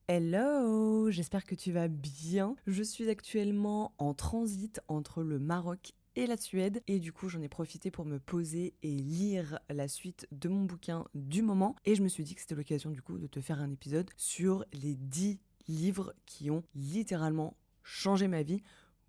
Hello, j'espère que tu vas bien. Je suis actuellement en transit entre le Maroc et la Suède et du coup j'en ai profité pour me poser et lire la suite de mon bouquin du moment et je me suis dit que c'était l'occasion du coup de te faire un épisode sur les 10 livres qui ont littéralement changé ma vie.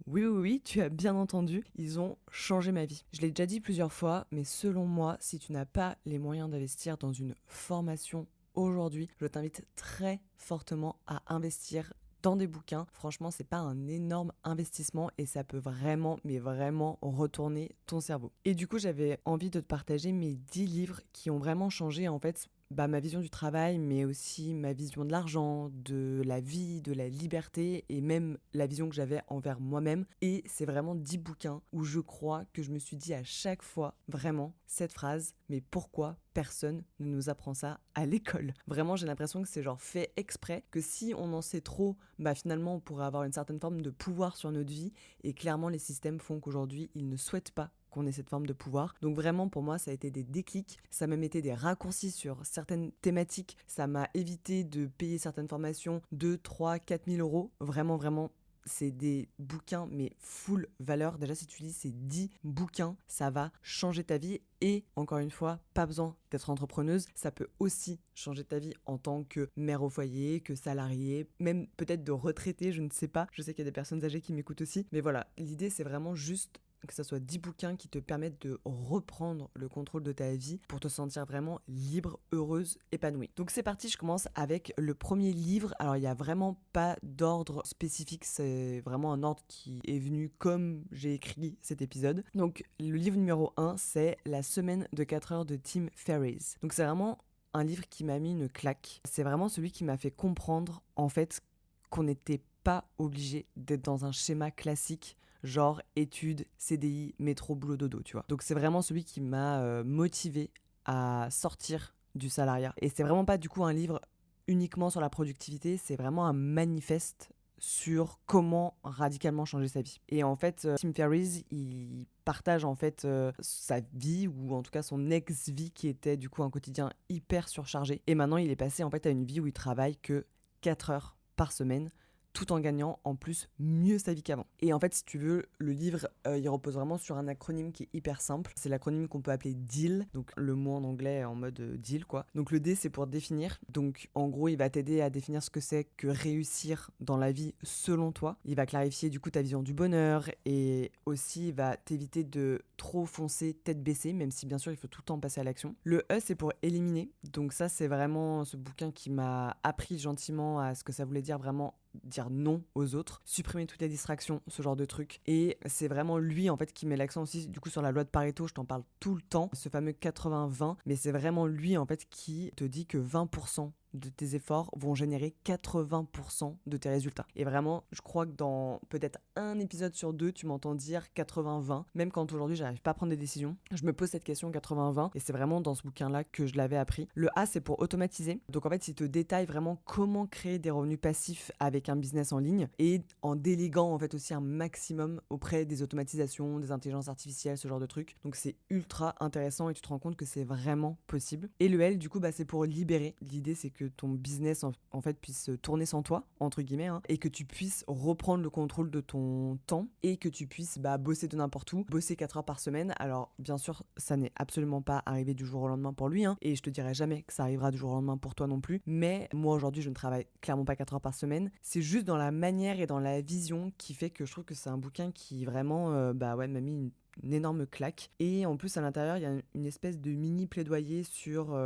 Oui, oui, oui, tu as bien entendu, ils ont changé ma vie. Je l'ai déjà dit plusieurs fois, mais selon moi, si tu n'as pas les moyens d'investir dans une formation aujourd'hui, je t'invite très fortement à investir dans des bouquins. Franchement, c'est pas un énorme investissement et ça peut vraiment, mais vraiment retourner ton cerveau. Et du coup, j'avais envie de te partager mes 10 livres qui ont vraiment changé en fait ma vision du travail, mais aussi ma vision de l'argent, de la vie, de la liberté et même la vision que j'avais envers moi-même. Et c'est vraiment 10 bouquins où je crois que je me suis dit à chaque fois vraiment cette phrase, mais pourquoi personne ne nous apprend ça à l'école? Vraiment, j'ai l'impression que c'est genre fait exprès, que si on en sait trop, finalement on pourrait avoir une certaine forme de pouvoir sur notre vie et clairement les systèmes font qu'aujourd'hui ils ne souhaitent pas qu'on ait cette forme de pouvoir. Donc vraiment pour moi ça a été des déclics, ça a même été des raccourcis sur certaines thématiques, ça m'a évité de payer certaines formations 2, 3, 4 000 euros, vraiment c'est des bouquins mais full valeur. Déjà si tu lis ces 10 bouquins, ça va changer ta vie et encore une fois, pas besoin d'être entrepreneuse, ça peut aussi changer ta vie en tant que mère au foyer, que salariée, même peut-être de retraité, je ne sais pas. Je sais qu'il y a des personnes âgées qui m'écoutent aussi, mais voilà, l'idée c'est vraiment juste que ce soit 10 bouquins qui te permettent de reprendre le contrôle de ta vie pour te sentir vraiment libre, heureuse, épanouie. Donc c'est parti, je commence avec le premier livre. Alors il n'y a vraiment pas d'ordre spécifique, c'est vraiment un ordre qui est venu comme j'ai écrit cet épisode. Donc le livre numéro 1, c'est La semaine de 4 heures de Tim Ferriss. Donc c'est vraiment un livre qui m'a mis une claque. C'est vraiment celui qui m'a fait comprendre en fait qu'on n'était pas obligé d'être dans un schéma classique genre études, CDI, métro, boulot, dodo, tu vois. Donc c'est vraiment celui qui m'a motivé à sortir du salariat. Et c'est vraiment pas du coup un livre uniquement sur la productivité, c'est vraiment un manifeste sur comment radicalement changer sa vie. Et en fait, Tim Ferriss, il partage en fait sa vie ou en tout cas son ex-vie qui était du coup un quotidien hyper surchargé. Et maintenant, il est passé en fait à une vie où il travaille que 4 heures par semaine tout en gagnant en plus mieux sa vie qu'avant. Et en fait, si tu veux, le livre, il repose vraiment sur un acronyme qui est hyper simple. C'est l'acronyme qu'on peut appeler DEAL, donc le mot en anglais en mode deal quoi. Donc le D c'est pour définir. Donc en gros, il va t'aider à définir ce que c'est que réussir dans la vie selon toi. Il va clarifier du coup ta vision du bonheur et aussi il va t'éviter de trop foncer tête baissée, même si bien sûr il faut tout le temps passer à l'action. Le E c'est pour éliminer. Donc ça c'est vraiment ce bouquin qui m'a appris gentiment à ce que ça voulait dire vraiment dire non aux autres, supprimer toutes les distractions, ce genre de trucs. Et c'est vraiment lui en fait qui met l'accent aussi du coup sur la loi de Pareto, je t'en parle tout le temps, ce fameux 80-20, mais c'est vraiment lui en fait qui te dit que 20% de tes efforts vont générer 80% de tes résultats. Et vraiment, je crois que dans peut-être un épisode sur deux, tu m'entends dire 80-20, même quand aujourd'hui j'arrive pas à prendre des décisions, je me pose cette question 80-20 et c'est vraiment dans ce bouquin-là que je l'avais appris. Le A, c'est pour automatiser. Donc en fait, il te détaille vraiment comment créer des revenus passifs avec un business en ligne et en déléguant en fait aussi un maximum auprès des automatisations, des intelligences artificielles, ce genre de trucs. Donc c'est ultra intéressant et tu te rends compte que c'est vraiment possible. Et le L, du coup, c'est pour libérer. L'idée, c'est que ton business en fait puisse tourner sans toi, entre guillemets, hein, et que tu puisses reprendre le contrôle de ton temps et que tu puisses bosser de n'importe où, bosser 4 heures par semaine. Alors bien sûr, ça n'est absolument pas arrivé du jour au lendemain pour lui, hein, et je te dirai jamais que ça arrivera du jour au lendemain pour toi non plus, mais moi aujourd'hui je ne travaille clairement pas 4 heures par semaine. C'est juste dans la manière et dans la vision qui fait que je trouve que c'est un bouquin qui vraiment m'a mis une énorme claque. Et en plus, à l'intérieur, il y a une espèce de mini plaidoyer sur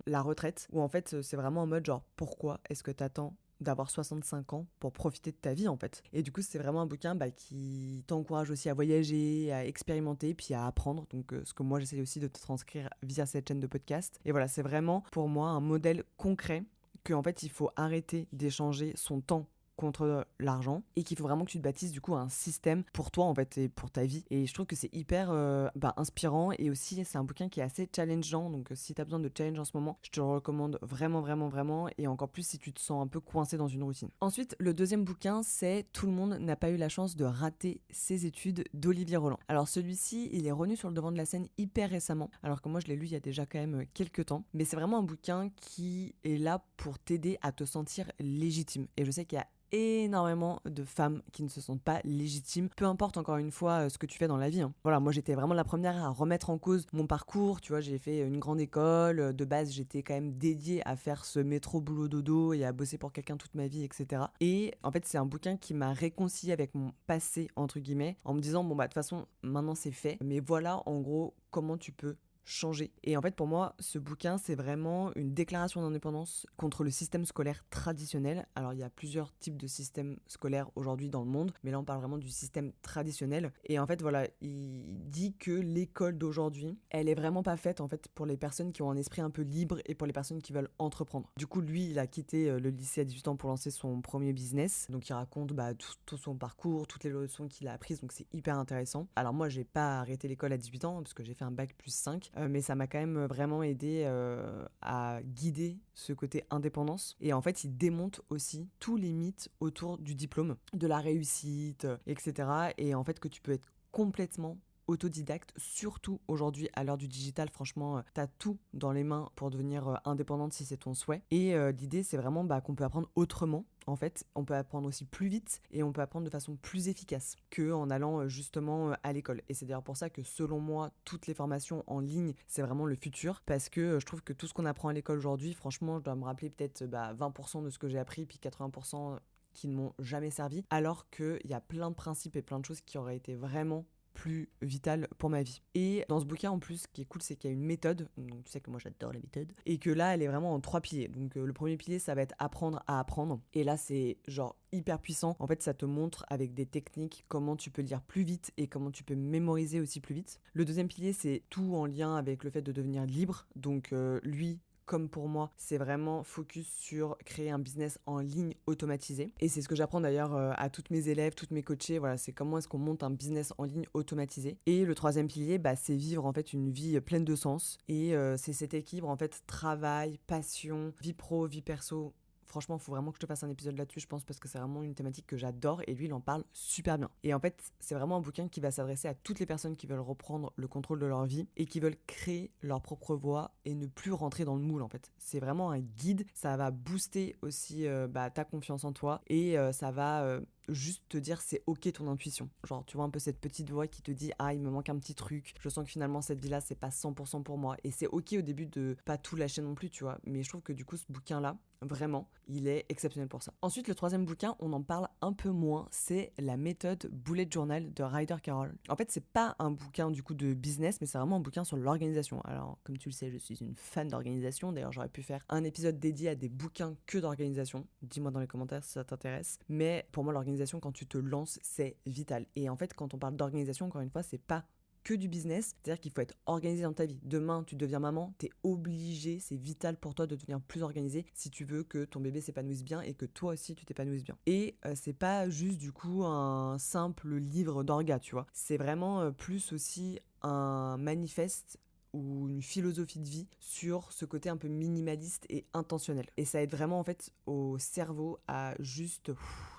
la retraite, où en fait, c'est vraiment en mode genre, pourquoi est-ce que t'attends d'avoir 65 ans pour profiter de ta vie en fait. Et du coup, c'est vraiment un bouquin qui t'encourage aussi à voyager, à expérimenter, puis à apprendre. Donc, ce que moi, j'essaie aussi de te transcrire via cette chaîne de podcast. Et voilà, c'est vraiment pour moi un modèle concret que en fait, il faut arrêter d'échanger son temps contre l'argent et qu'il faut vraiment que tu te bâtisses du coup un système pour toi en fait et pour ta vie. Et je trouve que c'est hyper inspirant et aussi c'est un bouquin qui est assez challengeant. Donc si tu as besoin de challenge en ce moment, je te le recommande vraiment, vraiment, vraiment, et encore plus si tu te sens un peu coincé dans une routine. Ensuite, le deuxième bouquin, c'est Tout le monde n'a pas eu la chance de rater ses études d'Olivier Roland. Alors celui-ci, il est revenu sur le devant de la scène hyper récemment, alors que moi je l'ai lu il y a déjà quand même quelques temps, mais c'est vraiment un bouquin qui est là pour t'aider à te sentir légitime. Et je sais qu'il y a énormément de femmes qui ne se sentent pas légitimes, peu importe encore une fois ce que tu fais dans la vie. Voilà, moi j'étais vraiment la première à remettre en cause mon parcours, tu vois, j'ai fait une grande école, de base j'étais quand même dédiée à faire ce métro boulot dodo et à bosser pour quelqu'un toute ma vie, etc. Et en fait c'est un bouquin qui m'a réconciliée avec mon passé, entre guillemets, en me disant bon bah de toute façon maintenant c'est fait, mais voilà en gros comment tu peux changer. Et en fait, pour moi, ce bouquin, c'est vraiment une déclaration d'indépendance contre le système scolaire traditionnel. Alors, il y a plusieurs types de systèmes scolaires aujourd'hui dans le monde, mais là, on parle vraiment du système traditionnel. Et en fait, voilà, il dit que l'école d'aujourd'hui, elle est vraiment pas faite, en fait, pour les personnes qui ont un esprit un peu libre et pour les personnes qui veulent entreprendre. Du coup, lui, il a quitté le lycée à 18 ans pour lancer son premier business. Donc, il raconte tout son parcours, toutes les leçons qu'il a apprises. Donc, c'est hyper intéressant. Alors, moi, j'ai pas arrêté l'école à 18 ans parce que j'ai fait un bac plus 5. Mais ça m'a quand même vraiment aidé à guider ce côté indépendance. Et en fait, il démonte aussi tous les mythes autour du diplôme, de la réussite, etc. Et en fait, que tu peux être complètement autodidacte, surtout aujourd'hui à l'heure du digital. Franchement, t'as tout dans les mains pour devenir indépendante si c'est ton souhait. Et l'idée, c'est vraiment qu'on peut apprendre autrement. En fait, on peut apprendre aussi plus vite et on peut apprendre de façon plus efficace qu'en allant justement à l'école. Et c'est d'ailleurs pour ça que selon moi, toutes les formations en ligne, c'est vraiment le futur. Parce que je trouve que tout ce qu'on apprend à l'école aujourd'hui, franchement, je dois me rappeler peut-être 20% de ce que j'ai appris, puis 80% qui ne m'ont jamais servi. Alors qu'il y a plein de principes et plein de choses qui auraient été vraiment plus vital pour ma vie. Et dans ce bouquin en plus, ce qui est cool, c'est qu'il y a une méthode, donc tu sais que moi j'adore les méthodes, et que là elle est vraiment en 3 piliers. Donc le premier pilier, ça va être apprendre à apprendre, et là c'est genre hyper puissant. En fait, ça te montre avec des techniques comment tu peux lire plus vite et comment tu peux mémoriser aussi plus vite. Le deuxième pilier, c'est tout en lien avec le fait de devenir libre. Donc lui, comme pour moi, c'est vraiment focus sur créer un business en ligne automatisé. Et c'est ce que j'apprends d'ailleurs à toutes mes élèves, toutes mes coachées. Voilà, c'est comment est-ce qu'on monte un business en ligne automatisé. Et le troisième pilier, c'est vivre en fait une vie pleine de sens. Et c'est cet équilibre en fait travail, passion, vie pro, vie perso. Franchement, il faut vraiment que je te fasse un épisode là-dessus, je pense, parce que c'est vraiment une thématique que j'adore et lui, il en parle super bien. Et en fait, c'est vraiment un bouquin qui va s'adresser à toutes les personnes qui veulent reprendre le contrôle de leur vie et qui veulent créer leur propre voie et ne plus rentrer dans le moule, en fait. C'est vraiment un guide, ça va booster aussi ta confiance en toi et ça va juste te dire c'est ok ton intuition. Genre, tu vois un peu cette petite voix qui te dit ah, il me manque un petit truc, je sens que finalement cette vie-là, c'est pas 100% pour moi. Et c'est ok au début de pas tout lâcher non plus, tu vois. Mais je trouve que du coup, ce bouquin-là, vraiment, il est exceptionnel pour ça. Ensuite, le troisième bouquin, on en parle un peu moins, c'est la méthode Bullet Journal de Ryder Carroll. En fait, c'est pas un bouquin du coup de business, mais c'est vraiment un bouquin sur l'organisation. Alors, comme tu le sais, je suis une fan d'organisation. D'ailleurs, j'aurais pu faire un épisode dédié à des bouquins que d'organisation. Dis-moi dans les commentaires si ça t'intéresse. Mais pour moi, l'organisation, quand tu te lances, c'est vital. Et en fait, quand on parle d'organisation, encore une fois, c'est pas que du business, c'est-à-dire qu'il faut être organisé dans ta vie. Demain, tu deviens maman, t'es obligé, c'est vital pour toi de devenir plus organisé si tu veux que ton bébé s'épanouisse bien et que toi aussi tu t'épanouisses bien. Et c'est pas juste du coup un simple livre d'orga, tu vois. C'est vraiment plus aussi un manifeste ou une philosophie de vie sur ce côté un peu minimaliste et intentionnel. Et ça aide vraiment en fait au cerveau à juste,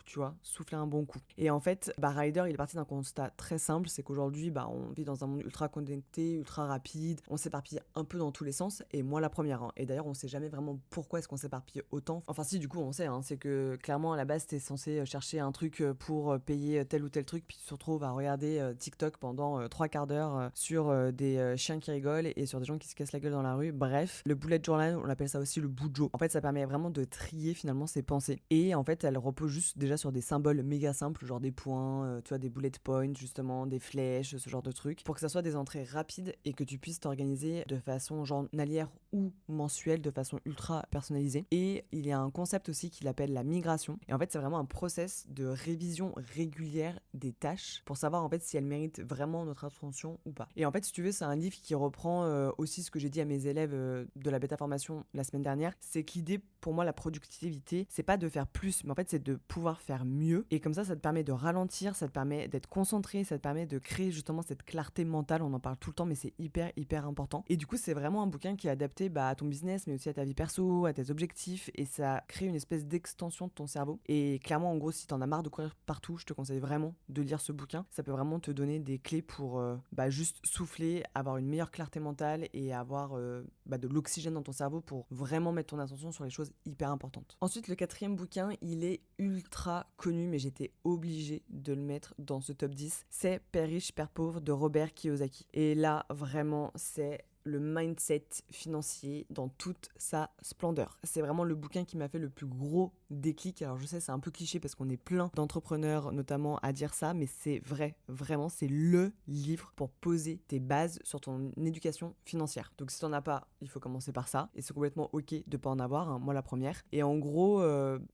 tu vois, souffler un bon coup. Et en fait, Ryder, il est parti d'un constat très simple, c'est qu'aujourd'hui, on vit dans un monde ultra connecté, ultra rapide, on s'éparpille un peu dans tous les sens, et moi la première. Et d'ailleurs, on sait jamais vraiment pourquoi est-ce qu'on s'éparpille autant. Enfin si, du coup, on sait, c'est que clairement, à la base, t'es censé chercher un truc pour payer tel ou tel truc, puis tu te retrouves à regarder TikTok pendant 3 quarts d'heure sur des chiens qui rigolent et sur des gens qui se cassent la gueule dans la rue. Bref, le bullet journal, on appelle ça aussi le bujo. En fait, ça permet vraiment de trier finalement ses pensées. Et en fait, elle repose juste déjà sur des symboles méga simples, genre des points, tu vois, des bullet points, justement, des flèches, ce genre de trucs, pour que ça soit des entrées rapides et que tu puisses t'organiser de façon journalière ou mensuelle, de façon ultra personnalisée. Et il y a un concept aussi qu'il appelle la migration. Et en fait, c'est vraiment un process de révision régulière des tâches pour savoir en fait si elles méritent vraiment notre attention ou pas. Et en fait, si tu veux, c'est un livre qui reprend aussi ce que j'ai dit à mes élèves de la bêta formation la semaine dernière, c'est que l'idée pour moi, la productivité, c'est pas de faire plus, mais en fait c'est de pouvoir faire mieux. Et comme ça te permet de ralentir, ça te permet d'être concentré, ça te permet de créer justement cette clarté mentale. On en parle tout le temps, mais c'est hyper important. Et du coup, c'est vraiment un bouquin qui est adapté à ton business, mais aussi à ta vie perso, à tes objectifs. Et ça crée une espèce d'extension de ton cerveau. Et clairement, en gros, si t'en as marre de courir partout, je te conseille vraiment de lire ce bouquin. Ça peut vraiment te donner des clés pour juste souffler, avoir une meilleure clarté mentale et avoir de l'oxygène dans ton cerveau pour vraiment mettre ton attention sur les choses hyper importantes. Ensuite, le 4e bouquin, il est ultra connu, mais j'étais obligée de le mettre dans ce top 10. C'est Père riche, Père pauvre de Robert Kiyosaki. Et là, vraiment, c'est le mindset financier dans toute sa splendeur. C'est vraiment le bouquin qui m'a fait le plus gros déclic. Alors je sais, c'est un peu cliché parce qu'on est plein d'entrepreneurs notamment à dire ça, mais c'est vrai, vraiment, c'est le livre pour poser tes bases sur ton éducation financière. Donc si t'en as pas, il faut commencer par ça, et c'est complètement ok de pas en avoir, hein, moi la première. Et en gros,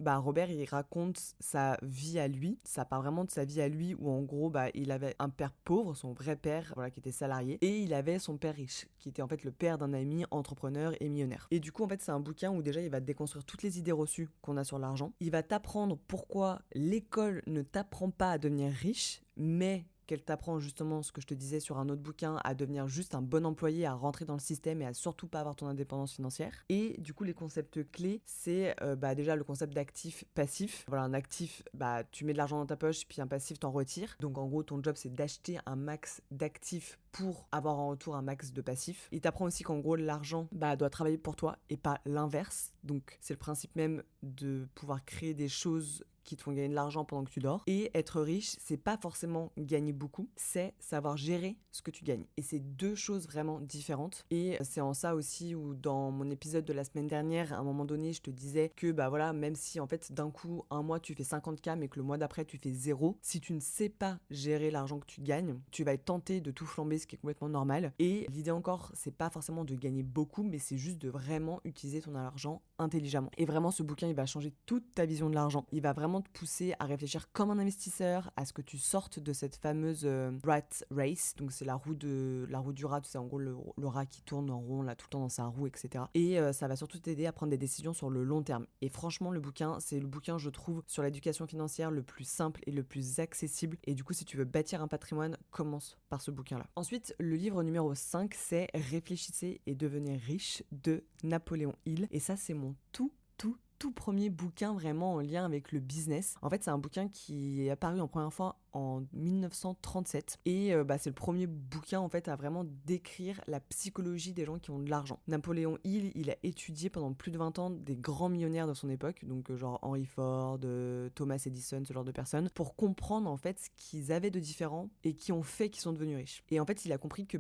Robert, il raconte sa vie à lui, ça part vraiment de sa vie à lui, où en gros, il avait un père pauvre, son vrai père, voilà, qui était salarié, et il avait son père riche, qui était en fait le père d'un ami entrepreneur et millionnaire. Et du coup, en fait, c'est un bouquin où déjà il va déconstruire toutes les idées reçues qu'on a sur l'argent. Il va t'apprendre pourquoi l'école ne t'apprend pas à devenir riche, mais qu'elle t'apprend justement ce que je te disais sur un autre bouquin, à devenir juste un bon employé, à rentrer dans le système et à surtout pas avoir ton indépendance financière. Et du coup, les concepts clés, c'est déjà le concept d'actif-passif. Voilà, un actif, tu mets de l'argent dans ta poche, puis un passif, t'en retires. Donc en gros, ton job, c'est d'acheter un max d'actifs pour avoir en retour un max de passifs. Il t'apprend aussi qu'en gros, l'argent doit travailler pour toi et pas l'inverse. Donc c'est le principe même de pouvoir créer des choses qui te font gagner de l'argent pendant que tu dors. Et être riche, c'est pas forcément gagner beaucoup, c'est savoir gérer ce que tu gagnes. Et c'est deux choses vraiment différentes. Et c'est en ça aussi où dans mon épisode de la semaine dernière, à un moment donné, je te disais que même si en fait d'un coup, un mois tu fais 50K, mais que le mois d'après tu fais 0, si tu ne sais pas gérer l'argent que tu gagnes, tu vas être tenté de tout flamber, ce qui est complètement normal. Et l'idée encore, c'est pas forcément de gagner beaucoup, mais c'est juste de vraiment utiliser ton argent intelligemment. Et vraiment, ce bouquin, il va changer toute ta vision de l'argent. Il va vraiment te pousser à réfléchir comme un investisseur, à ce que tu sortes de cette fameuse rat race. Donc c'est la roue du rat, tu sais, en gros le rat qui tourne en rond là tout le temps dans sa roue, etc. Et ça va surtout t'aider à prendre des décisions sur le long terme. Et franchement, le bouquin, c'est le bouquin, je trouve, sur l'éducation financière le plus simple et le plus accessible. Et du coup, si tu veux bâtir un patrimoine, commence par ce bouquin-là. Ensuite, le livre numéro 5, c'est Réfléchissez et devenez riche de Napoléon Hill. Et ça, c'est mon tout premier bouquin vraiment en lien avec le business. En fait, c'est un bouquin qui est apparu en première fois en 1937 et c'est le premier bouquin en fait à vraiment décrire la psychologie des gens qui ont de l'argent. Napoléon Hill, il a étudié pendant plus de 20 ans des grands millionnaires de son époque, donc genre Henry Ford, Thomas Edison, ce genre de personnes, pour comprendre en fait ce qu'ils avaient de différent et qui ont fait qu'ils sont devenus riches. Et en fait, il a compris que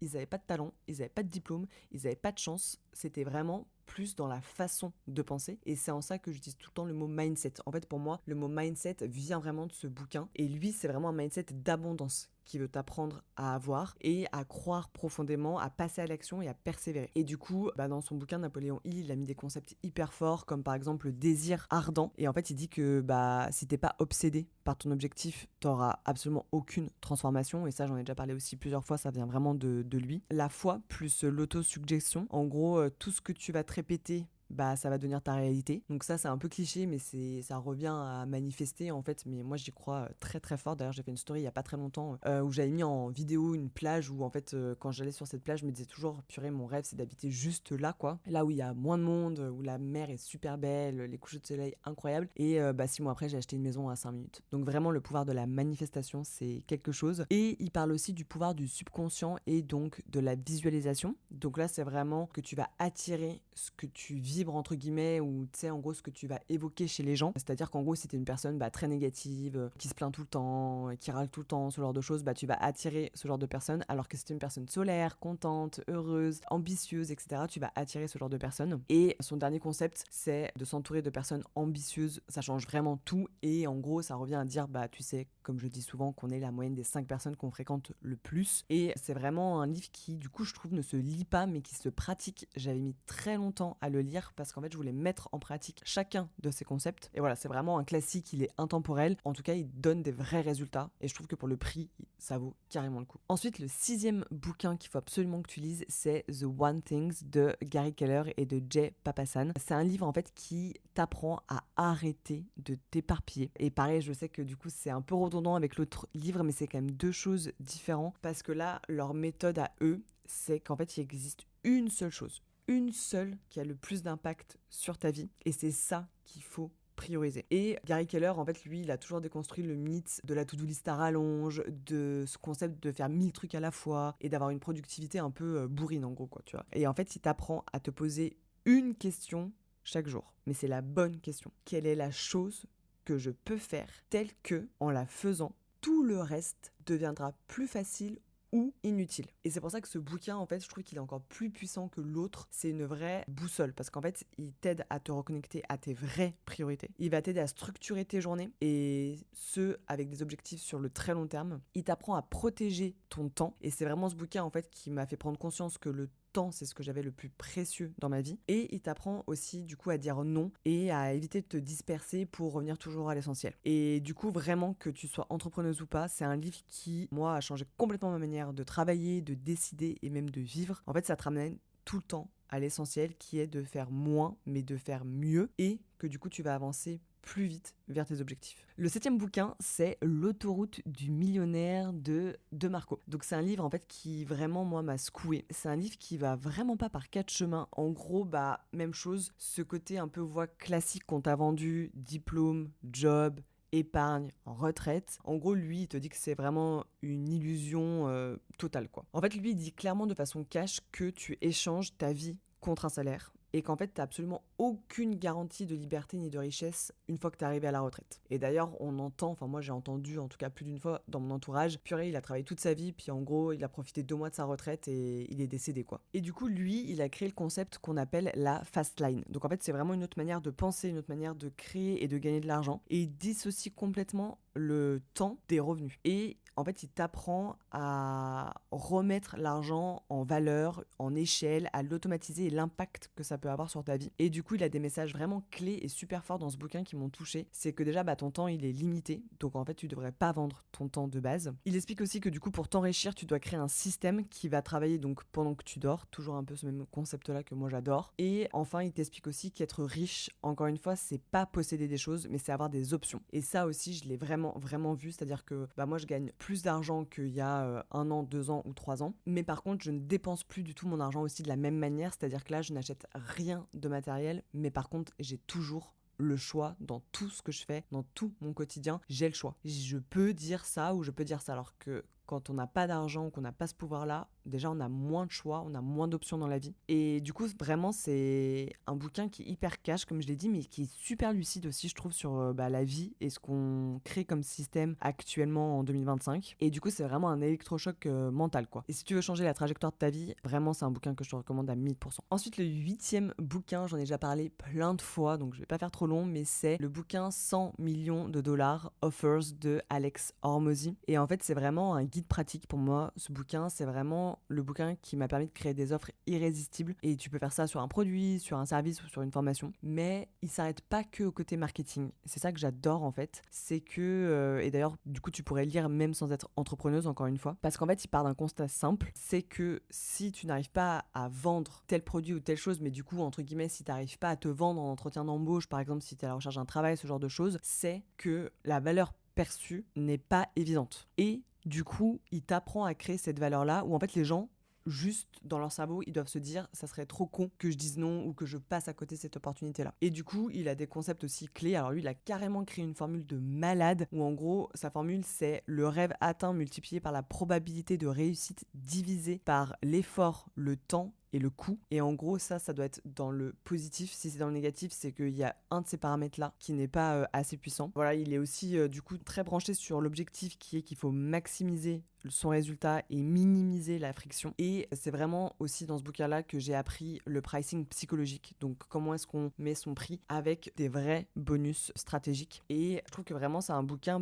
ils avaient pas de talent, ils avaient pas de diplôme, ils avaient pas de chance, c'était vraiment plus dans la façon de penser. Et c'est en ça que j'utilise tout le temps le mot mindset. En fait, pour moi, le mot mindset vient vraiment de ce bouquin. Et lui, c'est vraiment un mindset d'abondance qui veut t'apprendre à avoir et à croire profondément, à passer à l'action et à persévérer. Et du coup, dans son bouquin, Napoléon Hill, il a mis des concepts hyper forts, comme par exemple le désir ardent. Et en fait, il dit que si t'es pas obsédé par ton objectif, t'auras absolument aucune transformation. Et ça, j'en ai déjà parlé aussi plusieurs fois, ça vient vraiment de lui. La foi plus l'autosuggestion. En gros, tout ce que tu vas te répéter, ça va devenir ta réalité. Donc ça, c'est un peu cliché, mais ça revient à manifester en fait. Mais moi, j'y crois très très fort. D'ailleurs, j'ai fait une story il y a pas très longtemps où j'avais mis en vidéo une plage où en fait, quand j'allais sur cette plage, je me disais toujours, purée, mon rêve, c'est d'habiter juste là, quoi. Là où il y a moins de monde, où la mer est super belle, les couchers de soleil incroyables. Et 6 mois après, j'ai acheté une maison à 5 minutes. Donc vraiment, le pouvoir de la manifestation, c'est quelque chose. Et il parle aussi du pouvoir du subconscient et donc de la visualisation. Donc là, c'est vraiment que tu vas attirer ce que tu vibres entre guillemets, ou tu sais en gros ce que tu vas évoquer chez les gens. C'est-à-dire qu'en gros si t'es une personne très négative, qui se plaint tout le temps, qui râle tout le temps, ce genre de choses, tu vas attirer ce genre de personnes, alors que si t'es une personne solaire, contente, heureuse, ambitieuse, etc., tu vas attirer ce genre de personnes. Et son dernier concept, c'est de s'entourer de personnes ambitieuses. Ça change vraiment tout, et en gros ça revient à dire tu sais, comme je dis souvent, qu'on est la moyenne des 5 personnes qu'on fréquente le plus. Et c'est vraiment un livre qui du coup je trouve ne se lit pas mais qui se pratique. J'avais mis très longtemps à le lire lire parce qu'en fait je voulais mettre en pratique chacun de ces concepts. Et voilà, c'est vraiment un classique, il est intemporel. En tout cas, il donne des vrais résultats et je trouve que pour le prix, ça vaut carrément le coup. Ensuite, le 6e bouquin qu'il faut absolument que tu lises, c'est The One Things de Gary Keller et de Jay Papasan. C'est un livre en fait qui t'apprend à arrêter de t'éparpiller. Et pareil, je sais que du coup c'est un peu redondant avec l'autre livre, mais c'est quand même deux choses différentes parce que là, leur méthode à eux, c'est qu'en fait il existe une seule chose, une seule qui a le plus d'impact sur ta vie, et c'est ça qu'il faut prioriser. Et Gary Keller, en fait, lui, il a toujours déconstruit le mythe de la to-do list à rallonge, de ce concept de faire 1000 trucs à la fois et d'avoir une productivité un peu bourrine en gros, quoi, tu vois. Et en fait, il t'apprend à te poser une question chaque jour. Mais c'est la bonne question. Quelle est la chose que je peux faire telle que, en la faisant, tout le reste deviendra plus facile ou inutile. Et c'est pour ça que ce bouquin, en fait, je trouve qu'il est encore plus puissant que l'autre. C'est une vraie boussole parce qu'en fait, il t'aide à te reconnecter à tes vraies priorités. Il va t'aider à structurer tes journées et ce, avec des objectifs sur le très long terme. Il t'apprend à protéger ton temps et c'est vraiment ce bouquin, en fait, qui m'a fait prendre conscience que le temps, c'est ce que j'avais le plus précieux dans ma vie. Et il t'apprend aussi du coup à dire non et à éviter de te disperser pour revenir toujours à l'essentiel. Et du coup, vraiment, que tu sois entrepreneuse ou pas, c'est un livre qui, moi, a changé complètement ma manière de travailler, de décider et même de vivre. En fait, ça te ramène tout le temps à l'essentiel qui est de faire moins mais de faire mieux et que du coup tu vas avancer plus vite vers tes objectifs. Le 7e bouquin, c'est L'autoroute du millionnaire de Marco. Donc c'est un livre en fait qui vraiment moi m'a secoué. C'est un livre qui va vraiment pas par quatre chemins. En gros, même chose, ce côté un peu voie classique qu'on t'a vendu, diplôme, job, épargne, retraite. En gros, lui, il te dit que c'est vraiment une illusion totale, quoi. En fait, lui, il dit clairement de façon cash que tu échanges ta vie contre un salaire et qu'en fait, tu n'as absolument aucune garantie de liberté ni de richesse une fois que tu es arrivé à la retraite. Et d'ailleurs, on entend, enfin moi j'ai entendu en tout cas plus d'une fois dans mon entourage, purée, il a travaillé toute sa vie, puis en gros, il a profité 2 mois de sa retraite et il est décédé, quoi. Et du coup, lui, il a créé le concept qu'on appelle la fast line. Donc en fait, c'est vraiment une autre manière de penser, une autre manière de créer et de gagner de l'argent. Et il dissocie complètement le temps des revenus. Et en fait, il t'apprend à remettre l'argent en valeur, en échelle, à l'automatiser et l'impact que ça peut avoir sur ta vie. Et du coup, il a des messages vraiment clés et super forts dans ce bouquin qui m'ont touché. C'est que déjà, ton temps, il est limité. Donc en fait, tu devrais pas vendre ton temps de base. Il explique aussi que du coup, pour t'enrichir, tu dois créer un système qui va travailler donc pendant que tu dors. Toujours un peu ce même concept-là que moi j'adore. Et enfin, il t'explique aussi qu'être riche, encore une fois, c'est pas posséder des choses, mais c'est avoir des options. Et ça aussi, je l'ai vraiment vu. C'est-à-dire que moi, je gagne plus d'argent qu'il y a 1 an, 2 ans ou 3 ans. Mais par contre, je ne dépense plus du tout mon argent aussi de la même manière. C'est-à-dire que là, je n'achète rien de matériel. Mais par contre, j'ai toujours le choix dans tout ce que je fais, dans tout mon quotidien. J'ai le choix. Je peux dire ça ou je peux dire ça. Alors que quand on n'a pas d'argent, qu'on n'a pas ce pouvoir-là, déjà on a moins de choix, on a moins d'options dans la vie. Et du coup, vraiment, c'est un bouquin qui est hyper cash, comme je l'ai dit, mais qui est super lucide aussi, je trouve, sur la vie et ce qu'on crée comme système actuellement en 2025. Et du coup, c'est vraiment un électrochoc mental, quoi. Et si tu veux changer la trajectoire de ta vie, vraiment, c'est un bouquin que je te recommande à 1000%. Ensuite, le 8e bouquin, j'en ai déjà parlé plein de fois, donc je vais pas faire trop long, mais c'est le bouquin 100 millions de dollars Offers de Alex Hormozy. Et en fait, c'est vraiment un guide pratique pour moi. Ce bouquin, c'est vraiment le bouquin qui m'a permis de créer des offres irrésistibles. Et tu peux faire ça sur un produit, sur un service ou sur une formation. Mais il s'arrête pas que au côté marketing. C'est ça que j'adore en fait. C'est que, et d'ailleurs, du coup, tu pourrais lire même sans être entrepreneuse, encore une fois. Parce qu'en fait, il part d'un constat simple. C'est que si tu n'arrives pas à vendre tel produit ou telle chose, mais du coup, entre guillemets, si tu n'arrives pas à te vendre en entretien d'embauche, par exemple, si tu es à la recherche d'un travail, ce genre de choses, c'est que la valeur perçue n'est pas évidente. Et du coup, il t'apprend à créer cette valeur-là où en fait les gens, juste dans leur cerveau, ils doivent se dire ça serait trop con que je dise non ou que je passe à côté de cette opportunité-là. Et du coup, il a des concepts aussi clés. Alors lui, il a carrément créé une formule de malade où en gros, sa formule, c'est le rêve atteint multiplié par la probabilité de réussite divisée par l'effort, le temps et le coût. Et en gros, ça doit être dans le positif. Si c'est dans le négatif, c'est qu'il y a un de ces paramètres-là qui n'est pas assez puissant. Voilà, il est aussi du coup très branché sur l'objectif qui est qu'il faut maximiser son résultat et minimiser la friction. Et c'est vraiment aussi dans ce bouquin-là que j'ai appris le pricing psychologique. Donc comment est-ce qu'on met son prix avec des vrais bonus stratégiques. Et je trouve que vraiment c'est un bouquin,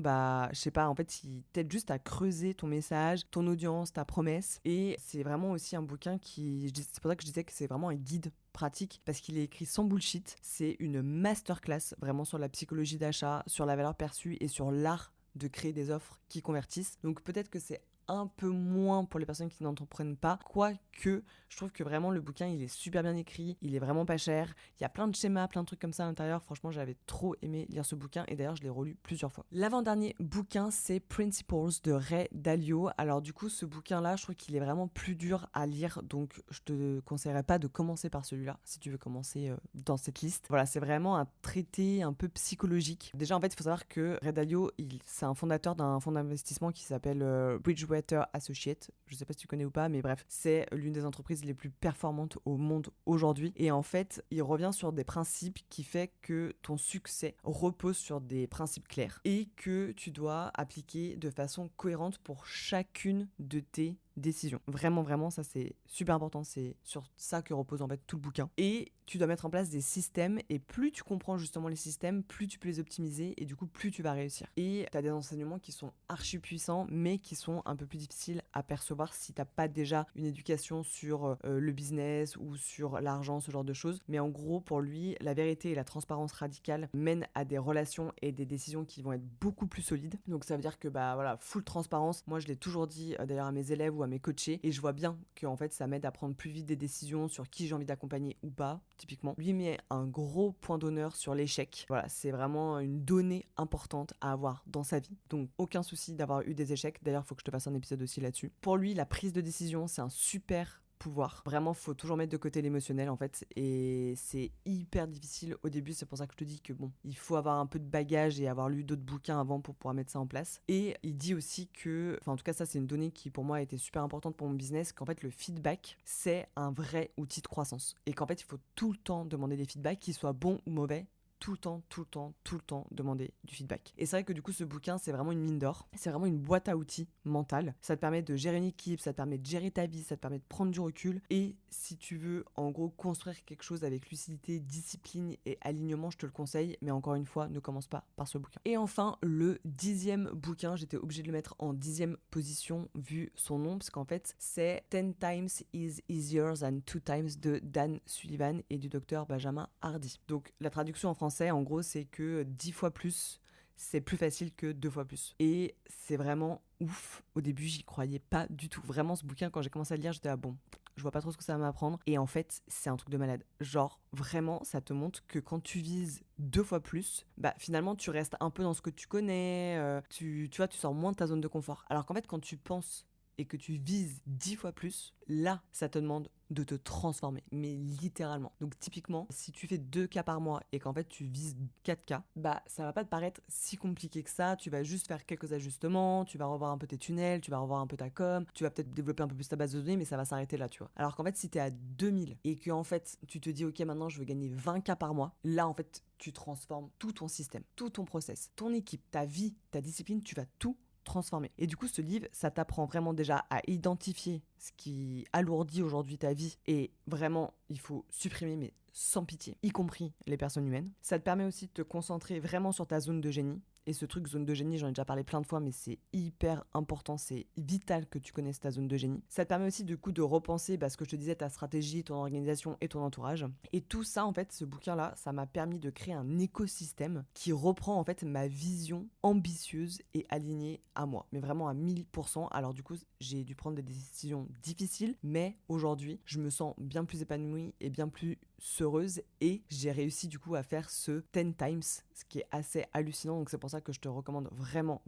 je sais pas, en fait il t'aide juste à creuser ton message, ton audience, ta promesse. Et c'est vraiment aussi un bouquin qui, C'est pour ça que je disais que c'est vraiment un guide pratique parce qu'il est écrit sans bullshit. C'est une masterclass vraiment sur la psychologie d'achat, sur la valeur perçue et sur l'art de créer des offres qui convertissent. Donc peut-être que c'est un peu moins pour les personnes qui n'entreprennent pas, quoique je trouve que vraiment le bouquin il est super bien écrit, il est vraiment pas cher, il y a plein de schémas, plein de trucs comme ça à l'intérieur. Franchement j'avais trop aimé lire ce bouquin et d'ailleurs je l'ai relu plusieurs fois. L'avant-dernier bouquin c'est Principles de Ray Dalio. Alors du coup ce bouquin là je trouve qu'il est vraiment plus dur à lire, donc je te conseillerais pas de commencer par celui-là si tu veux commencer dans cette liste. Voilà, c'est vraiment un traité un peu psychologique. Déjà en fait il faut savoir que Ray Dalio c'est un fondateur d'un fonds d'investissement qui s'appelle Bridgewater Associates, je sais pas si tu connais ou pas, mais bref, c'est l'une des entreprises les plus performantes au monde aujourd'hui. Et en fait, il revient sur des principes qui fait que ton succès repose sur des principes clairs et que tu dois appliquer de façon cohérente pour chacune de tes décision. Vraiment, vraiment, ça c'est super important. C'est sur ça que repose en fait tout le bouquin. Et tu dois mettre en place des systèmes et plus tu comprends justement les systèmes, plus tu peux les optimiser et du coup plus tu vas réussir. Et tu as des enseignements qui sont archi puissants mais qui sont un peu plus difficiles à percevoir si t'as pas déjà une éducation sur le business ou sur l'argent, ce genre de choses. Mais en gros, pour lui, la vérité et la transparence radicale mènent à des relations et des décisions qui vont être beaucoup plus solides. Donc ça veut dire que bah voilà, full transparence. Moi je l'ai toujours dit d'ailleurs à mes élèves ou à mes coachés et je vois bien que en fait ça m'aide à prendre plus vite des décisions sur qui j'ai envie d'accompagner ou pas. Typiquement, lui met un gros point d'honneur sur l'échec. Voilà, c'est vraiment une donnée importante à avoir dans sa vie. Donc aucun souci d'avoir eu des échecs. D'ailleurs, il faut que je te fasse un épisode aussi là-dessus. Pour lui, la prise de décision, c'est un super pouvoir. Vraiment, faut toujours mettre de côté l'émotionnel en fait et c'est hyper difficile au début. C'est pour ça que je te dis que bon, il faut avoir un peu de bagage et avoir lu d'autres bouquins avant pour pouvoir mettre ça en place. Et il dit aussi que, enfin en tout cas ça c'est une donnée qui pour moi a été super importante pour mon business, qu'en fait le feedback c'est un vrai outil de croissance et qu'en fait il faut tout le temps demander des feedbacks, qu'ils soient bons ou mauvais. Tout le temps demander du feedback. Et c'est vrai que du coup ce bouquin c'est vraiment une mine d'or, c'est vraiment une boîte à outils mentale. Ça te permet de gérer une équipe, ça te permet de gérer ta vie, ça te permet de prendre du recul. Et si tu veux en gros construire quelque chose avec lucidité, discipline et alignement, je te le conseille. Mais encore une fois, ne commence pas par ce bouquin. Et enfin le 10e bouquin, j'étais obligée de le mettre en 10e position vu son nom, parce qu'en fait c'est 10 times is easier than 2 times de Dan Sullivan et du docteur Benjamin Hardy. Donc la traduction en français en gros c'est que 10 fois plus c'est plus facile que 2 fois plus. Et c'est vraiment ouf. Au début j'y croyais pas du tout. Vraiment ce bouquin quand j'ai commencé à le lire j'étais bon, je vois pas trop ce que ça va m'apprendre. Et en fait c'est un truc de malade. Genre vraiment ça te montre que quand tu vises 2 fois plus, bah finalement tu restes un peu dans ce que tu connais, tu vois tu sors moins de ta zone de confort. Alors qu'en fait quand tu penses et que tu vises 10 fois plus, là, ça te demande de te transformer, mais littéralement. Donc typiquement, si tu fais 2 cas par mois et qu'en fait tu vises 4 cas, bah ça va pas te paraître si compliqué que ça, tu vas juste faire quelques ajustements, tu vas revoir un peu tes tunnels, tu vas revoir un peu ta com, tu vas peut-être développer un peu plus ta base de données, mais ça va s'arrêter là, tu vois. Alors qu'en fait, si t'es à 2000 et que en fait tu te dis ok maintenant je veux gagner 20 cas par mois, là en fait tu transformes tout ton système, tout ton process, ton équipe, ta vie, ta discipline, tu vas tout transformer. Et du coup, ce livre, ça t'apprend vraiment déjà à identifier ce qui alourdit aujourd'hui ta vie et vraiment, il faut supprimer, mais sans pitié, y compris les personnes humaines. Ça te permet aussi de te concentrer vraiment sur ta zone de génie. Et ce truc, zone de génie, j'en ai déjà parlé plein de fois, mais c'est hyper important, c'est vital que tu connaisses ta zone de génie. Ça te permet aussi du coup de repenser ce que je te disais, ta stratégie, ton organisation et ton entourage. Et tout ça, en fait, ce bouquin-là, ça m'a permis de créer un écosystème qui reprend en fait ma vision ambitieuse et alignée à moi. Mais vraiment à 1000%. Alors du coup, j'ai dû prendre des décisions difficiles, mais aujourd'hui, je me sens bien plus épanouie et bien plus heureuse et j'ai réussi du coup à faire ce 10 times, ce qui est assez hallucinant. Donc c'est pour ça que je te recommande vraiment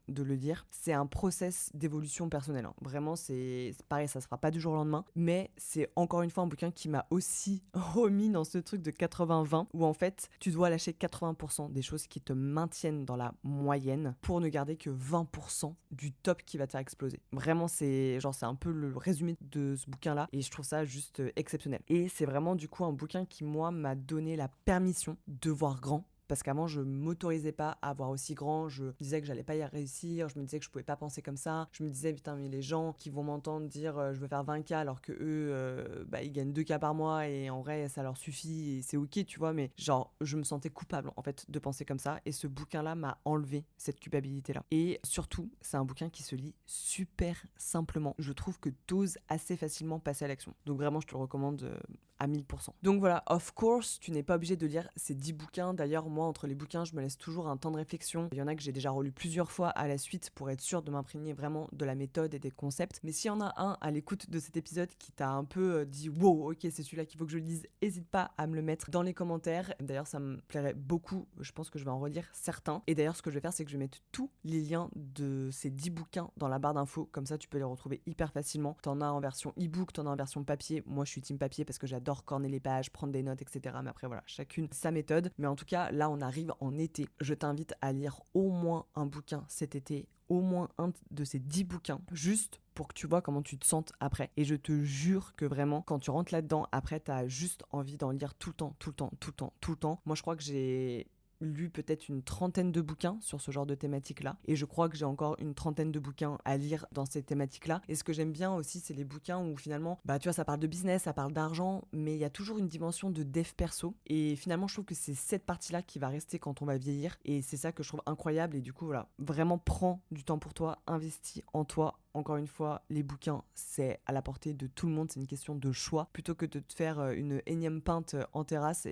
de le lire. C'est un process d'évolution personnelle, hein. Vraiment c'est pareil, ça se fera pas du jour au lendemain, mais c'est encore une fois un bouquin qui m'a aussi remis dans ce truc de 80-20 où en fait tu dois lâcher 80% des choses qui te maintiennent dans la moyenne pour ne garder que 20% du top qui va te faire exploser. Vraiment c'est un peu le résumé de ce bouquin là et je trouve ça juste exceptionnel. Et c'est vraiment du coup un bouquin qui moi m'a donné la permission de voir grand, parce qu'avant je m'autorisais pas à voir aussi grand, je me disais que j'allais pas y réussir, je me disais que je pouvais pas penser comme ça, je me disais putain mais les gens qui vont m'entendre dire je veux faire 20K alors que eux ils gagnent 2K par mois et en vrai ça leur suffit et c'est ok tu vois, mais genre je me sentais coupable en fait de penser comme ça, et ce bouquin là m'a enlevé cette culpabilité là. Et surtout c'est un bouquin qui se lit super simplement, je trouve que t'oses assez facilement passer à l'action, donc vraiment je te le recommande à 1000%. Donc voilà, of course, tu n'es pas obligé de lire ces 10 bouquins. D'ailleurs, moi, entre les bouquins, je me laisse toujours un temps de réflexion. Il y en a que j'ai déjà relu plusieurs fois à la suite pour être sûre de m'imprégner vraiment de la méthode et des concepts. Mais s'il y en a un à l'écoute de cet épisode qui t'a un peu dit « Wow, ok, c'est celui-là qu'il faut que je lise », n'hésite pas à me le mettre dans les commentaires. D'ailleurs, ça me plairait beaucoup. Je pense que je vais en relire certains. Et d'ailleurs, ce que je vais faire, c'est que je vais mettre tous les liens de ces 10 bouquins dans la barre d'infos. Comme ça, tu peux les retrouver hyper facilement. T'en as en version e-book, t'en as en version papier. Moi, je suis team papier parce que j'adore corner les pages, prendre des notes, etc. Mais après, voilà, chacune sa méthode. Mais en tout cas, là, on arrive en été. Je t'invite à lire au moins un bouquin cet été, au moins un de ces 10 bouquins, juste pour que tu vois comment tu te sentes après. Et je te jure que vraiment, quand tu rentres là-dedans, après, t'as juste envie d'en lire tout le temps, tout le temps, tout le temps, tout le temps. Moi, je crois que j'ai lu peut-être une trentaine de bouquins sur ce genre de thématique-là, et je crois que j'ai encore une trentaine de bouquins à lire dans ces thématiques-là. Et ce que j'aime bien aussi, c'est les bouquins où finalement, tu vois, ça parle de business, ça parle d'argent, mais il y a toujours une dimension de dev perso, et finalement, je trouve que c'est cette partie-là qui va rester quand on va vieillir, et c'est ça que je trouve incroyable. Et du coup, voilà, vraiment prends du temps pour toi, investis en toi. Encore une fois, les bouquins, c'est à la portée de tout le monde, c'est une question de choix. Plutôt que de te faire une énième pinte en terrasse,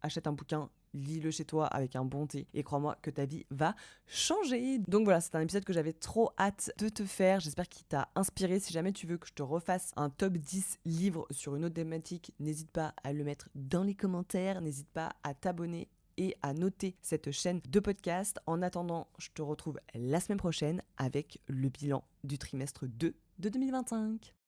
achète un bouquin, lis-le chez toi avec un bon thé, et crois-moi que ta vie va changer. Donc voilà, c'est un épisode que j'avais trop hâte de te faire. J'espère qu'il t'a inspiré. Si jamais tu veux que je te refasse un top 10 livres sur une autre thématique, n'hésite pas à le mettre dans les commentaires. N'hésite pas à t'abonner et à noter cette chaîne de podcast. En attendant, je te retrouve la semaine prochaine avec le bilan du trimestre 2 de 2025.